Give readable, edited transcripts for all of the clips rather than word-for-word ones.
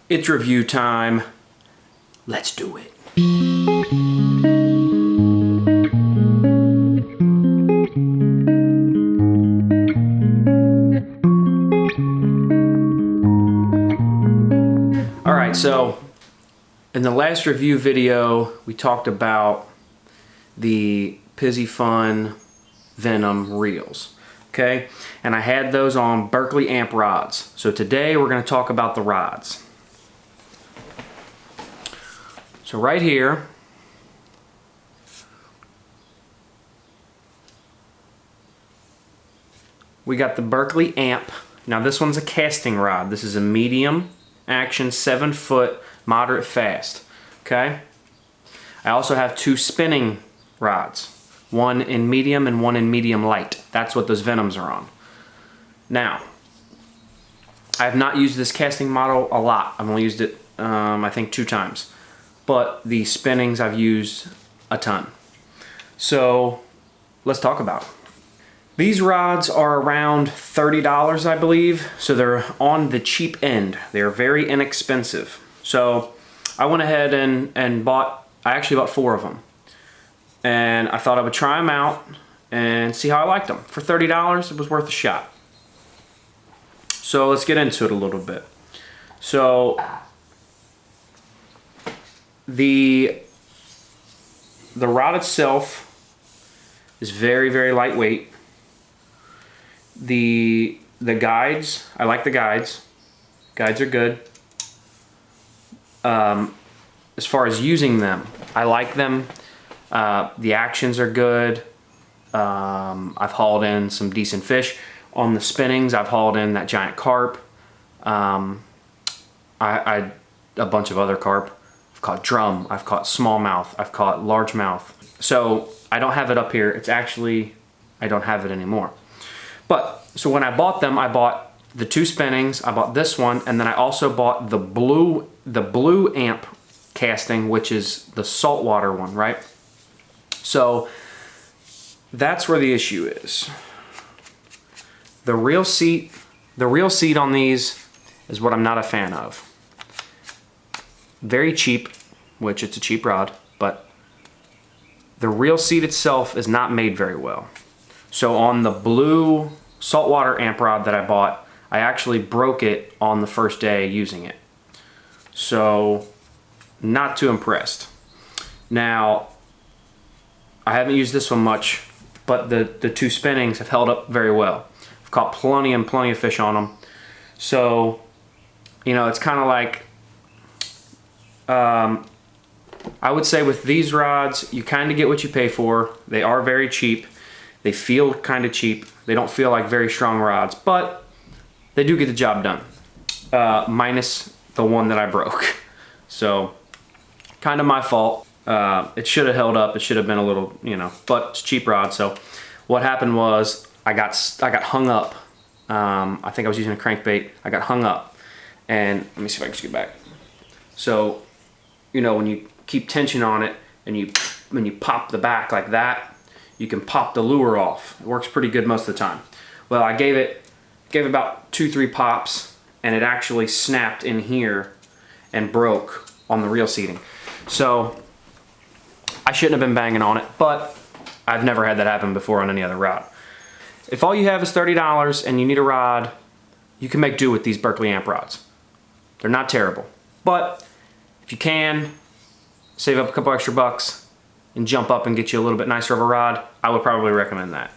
It's review time. Let's do it. Alright, so in the last review video we talked about the Piscifun Venom reels. Okay, and I had those on Berkley Amp Rods. So today we're going to talk about the rods. So right here, we got the Berkley Amp. Now this one's a casting rod. This is a medium action, 7-foot, moderate fast. Okay, I also have two spinning rods. One in medium and one in medium light. That's what those Venoms are on. Now, I have not used this casting model a lot. I've only used it, I think, 2 times. But the spinnings I've used a ton. So, let's talk about it. These rods are around $30, I believe. So they're on the cheap end. They're very inexpensive. So, I went ahead and bought, I actually bought 4 of them. And I thought I would try them out and see how I liked them. For $30, it was worth a shot. So let's get into it a little bit. So the rod itself is very, very lightweight. The guides, I like the guides. Guides are good. As far as using them, I like them. The actions are good. I've hauled in some decent fish. On the spinnings, I've hauled in that giant carp. A bunch of other carp. I've caught drum, I've caught smallmouth, I've caught largemouth. So I don't have it up here. It's actually, I don't have it anymore. But, so when I bought them, I bought the 2 spinnings, I bought this one, and then I also bought the blue amp casting, which is the saltwater one, right? So that's where the issue is. The reel seat on these is what I'm not a fan of. Very cheap, which it's a cheap rod, but the reel seat itself is not made very well. So on the blue saltwater amp rod that I bought, I actually broke it on the first day using it. So not too impressed. Now, I haven't used this one much, but the 2 spinnings have held up very well. I've caught plenty of fish on them. So, you know, it's kind of like, I would say with these rods, you kind of get what you pay for. They are very cheap. They feel kind of cheap. They don't feel like very strong rods, but they do get the job done. Minus the one that I broke. So, kind of my fault. It should have held up. It should have been a little, you know, but it's a cheap rod. So what happened was I got hung up. I think I was using a crankbait. I got hung up, and let me see if I can just get back. So, you know, when you keep tension on it and when you pop the back like that, you can pop the lure off. It works pretty good most of the time. Well, I gave it about 2-3 pops, and it actually snapped in here and broke on the reel seating. So I shouldn't have been banging on it, but I've never had that happen before on any other rod. If all you have is $30 and you need a rod, you can make do with these Berkley Amp rods. They're not terrible, but if you can, save up a couple extra bucks and jump up and get you a little bit nicer of a rod, I would probably recommend that.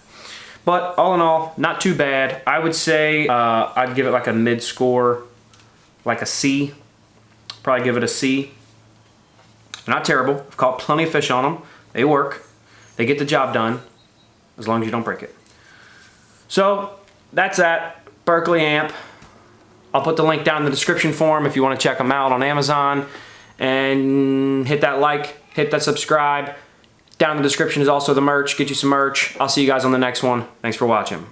But all in all, not too bad. I would say I'd give it like a mid-score, like a C. Probably give it a C. They're not terrible. I've caught plenty of fish on them. They work. They get the job done, as long as you don't break it. So, that's that. Berkley Amp. I'll put the link down in the description form if you want to check them out on Amazon. And hit that like, hit that subscribe. Down in the description is also the merch. Get you some merch. I'll see you guys on the next one. Thanks for watching.